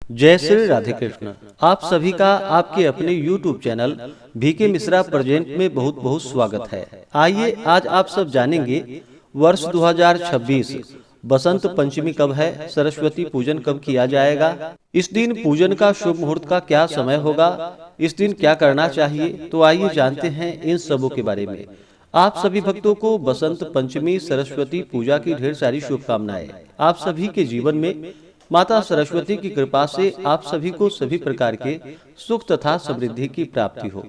जय श्री राधे कृष्ण। आप सभी का आपके अपने YouTube channel VK Mishra present में बहुत बहुत स्वागत है। आइए आज आप सब जानेंगे वर्ष 2026 बसंत पंचमी कब है, सरस्वती पूजन कब किया जाएगा, इस दिन पूजन का शुभ मुहूर्त का क्या समय होगा, इस दिन क्या करना चाहिए। तो आइए जानते हैं इन सबों के बारे में। आप सभी भक्तों को बसंत पंचमी सरस्वती पूजा की ढेर सारी शुभकामनाएं। आप सभी के जीवन में माता सरस्वती की कृपा से आप सभी को सभी प्रकार के सुख तथा समृद्धि की प्राप्ति हो।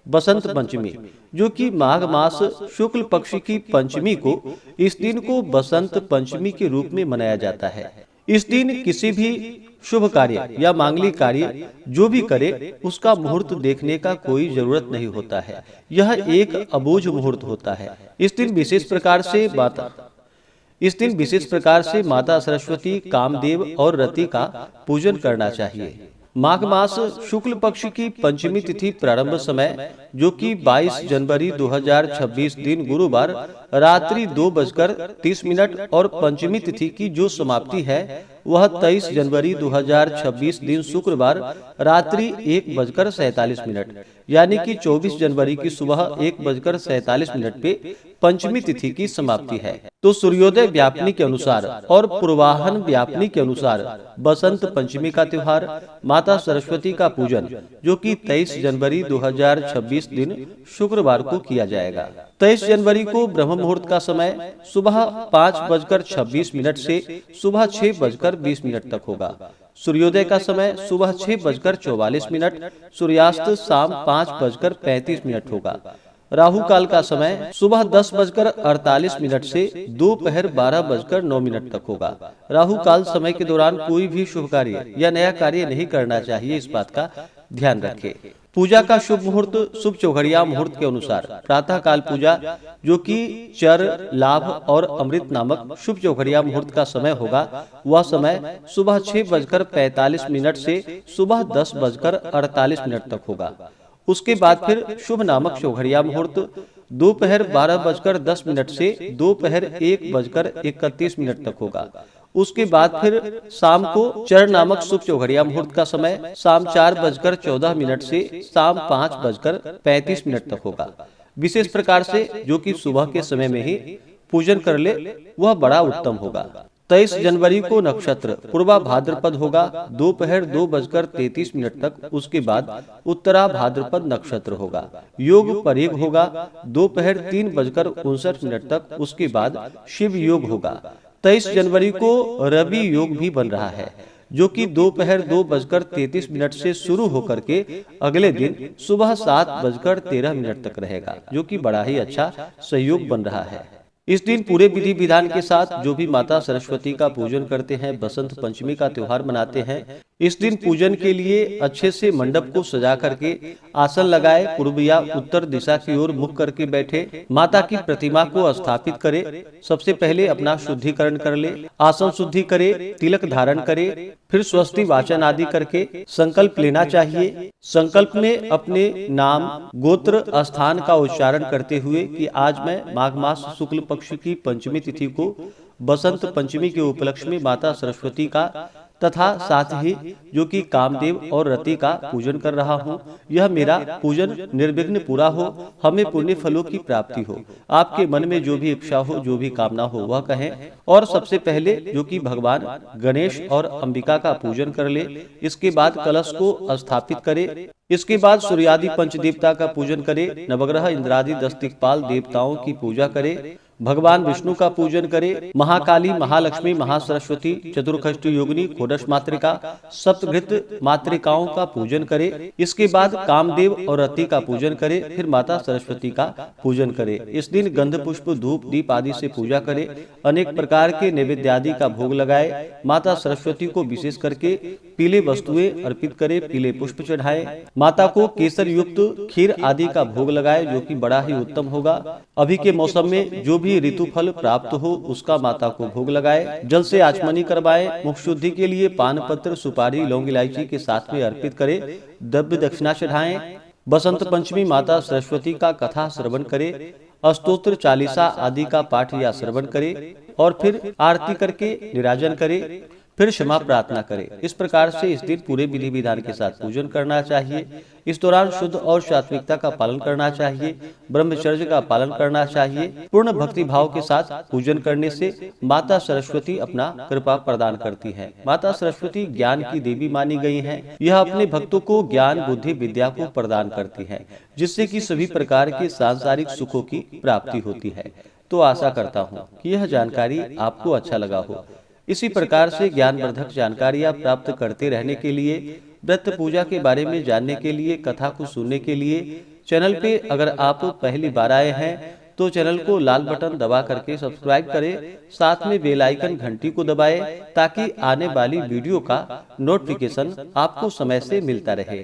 बसंत पंचमी, जो कि माघ मास शुक्ल पक्ष की पंचमी को, इस दिन को बसंत पंचमी के रूप में मनाया जाता है। इस दिन किसी भी शुभ कार्य या मांगलिक कार्य जो भी करे, उसका मुहूर्त देखने का कोई जरूरत नहीं होता है। यह एक अबूझ मुहूर्त होता है। इस दिन विशेष प्रकार से माता सरस्वती, कामदेव और रति का पूजन करना चाहिए। माघ मास शुक्ल पक्ष की पंचमी तिथि प्रारंभ समय, जो कि 22 जनवरी 2026 दिन गुरुवार रात्रि 2:30 और पंचमी तिथि की जो समाप्ति है वह 23 जनवरी 2026 दिन शुक्रवार रात्रि 1:47 यानी कि 24 जनवरी की सुबह 1:47 पे पंचमी तिथि की समाप्ति है। तो सूर्योदय व्यापनी के अनुसार और पूर्वाहन व्यापनी के अनुसार बसंत पंचमी का त्योहार माता सरस्वती का पूजन, जो कि 23 जनवरी 2026 दिन शुक्रवार को किया जाएगा। 23 जनवरी को ब्रह्म मुहूर्त का समय सुबह 5:26 से सुबह 6:20 तक होगा। सूर्योदय का समय सुबह 6:44, सूर्यास्त शाम 5:35 होगा। राहु काल का समय सुबह 10:48 से दोपहर 12:09 तक होगा। राहु काल समय के दौरान कोई भी शुभ कार्य या नया कार्य नहीं करना चाहिए, इस बात का ध्यान रखें। पूजा का शुभ मुहूर्त शुभ चौघड़िया मुहूर्त के अनुसार प्रातः काल पूजा, जो कि चर, लाभ और अमृत नामक शुभ चौघड़िया मुहूर्त का समय होगा, वह समय सुबह 6:45 से सुबह 10:48 तक होगा। उसके बाद फिर शुभ नामक चौघड़िया मुहूर्त दोपहर 12:10 से दोपहर 1:31 तक होगा। उसके बाद फिर शाम को चर नामक शुभ चौघड़िया मुहूर्त का समय शाम 4:14 से शाम 5:35 तक होगा। विशेष प्रकार से जो कि सुबह के समय में ही पूजन कर ले वह बड़ा उत्तम होगा। 23 जनवरी को नक्षत्र पूर्वा भाद्रपद होगा दोपहर 2:33 तक। उसके बाद उत्तरा भाद्रपद नक्षत्र होगा। योग परेग होगा दोपहर 3:59 तक। उसके बाद शिव योग होगा। 23 जनवरी को रवि योग भी बन रहा है, जो कि दोपहर 2:33 से शुरू होकर के अगले दिन सुबह 7:13 तक रहेगा, जो कि बड़ा ही अच्छा संयोग बन रहा है। इस दिन पूरे विधि विधान के साथ जो भी माता सरस्वती का पूजन करते हैं, बसंत पंचमी का त्योहार मनाते हैं, इस दिन पूजन के लिए अच्छे से मंडप को सजा करके आसन लगाए, पूर्व या उत्तर दिशा की ओर मुख करके बैठे, माता की प्रतिमा को स्थापित करे। सबसे पहले अपना शुद्धिकरण कर ले, आसन शुद्धि करे, तिलक धारण करे, फिर स्वस्ति वाचन आदि करके संकल्प लेना चाहिए। संकल्प में अपने नाम, गोत्र, स्थान का उच्चारण करते हुए कि आज मैं माघ मास शुक्ल पक्ष की पंचमी तिथि को बसंत पंचमी के उपलक्ष्य में माता सरस्वती का तथा साथ ही जो कि कामदेव और रति का पूजन कर रहा हूँ। यह मेरा पूजन निर्विघ्न पूरा हो, हमें पुण्य फलों की प्राप्ति हो। आपके मन में जो भी इच्छा हो, जो भी कामना हो, वह कहें। और सबसे पहले जो कि भगवान गणेश और अंबिका का पूजन कर ले। इसके बाद कलश को स्थापित करे। इसके बाद सूर्यादि पंच देवता का पूजन करे। नवग्रह इंद्रादि 10 दिक्पाल देवताओं की पूजा करे। भगवान विष्णु का पूजन करे। महाकाली, महालक्ष्मी, महासरस्वती, चतुर्खष्टी योगिनी, षोडश मातृका, सप्तघृत मातृकाओं का पूजन करे। इसके बाद कामदेव और रति का पूजन करे। फिर माता सरस्वती का पूजन करे। इस दिन गंध पुष्प धूप दीप आदि से पूजा करे। अनेक प्रकार के नैवेद्य आदि का भोग लगाए। माता सरस्वती को विशेष करके पीले वस्तुएं अर्पित करे, पीले पुष्प चढ़ाए। माता को केसर युक्त खीर आदि का भोग लगाए, जो कि बड़ा ही उत्तम होगा। अभी के मौसम में जो भी ऋतु फल प्राप्त हो उसका माता को भोग लगाए। जल से आचमनी करवाए। मुख शुद्धि के लिए पान पत्र, सुपारी, लौंग, इलायची के साथ में अर्पित करे। द्रव्य दक्षिणा चढ़ाएं। बसंत पंचमी माता सरस्वती का कथा श्रवण करे। स्तोत्र, चालीसा आदि का पाठ या श्रवण करे और फिर आरती करके निराजन करे। फिर क्षमा प्रार्थना करें। इस प्रकार से इस दिन पूरे विधि विधान के साथ पूजन करना चाहिए। इस दौरान शुद्ध और सात्विकता का पालन करना चाहिए, ब्रह्मचर्य का पालन करना चाहिए। पूर्ण भक्ति भाव के साथ पूजन करने से माता सरस्वती अपना कृपा प्रदान करती है। माता सरस्वती ज्ञान की देवी मानी गई है। यह अपने भक्तों को ज्ञान, बुद्धि, विद्या को प्रदान करती है, जिससे कि सभी प्रकार के सांसारिक सुखों की प्राप्ति होती है। तो आशा करता हूँ कि यह जानकारी आपको अच्छा लगा हो। इसी प्रकार से ज्ञानवर्धक जानकारियाँ प्राप्त करते रहने के लिए, व्रत पूजा के बारे में जानने के लिए, कथा को सुनने के लिए चैनल पे अगर आप पहली बार आए हैं तो चैनल को लाल बटन दबा करके सब्सक्राइब करें, साथ में बेल आइकन घंटी को दबाएं ताकि आने वाली वीडियो का नोटिफिकेशन आपको समय से मिलता रहे।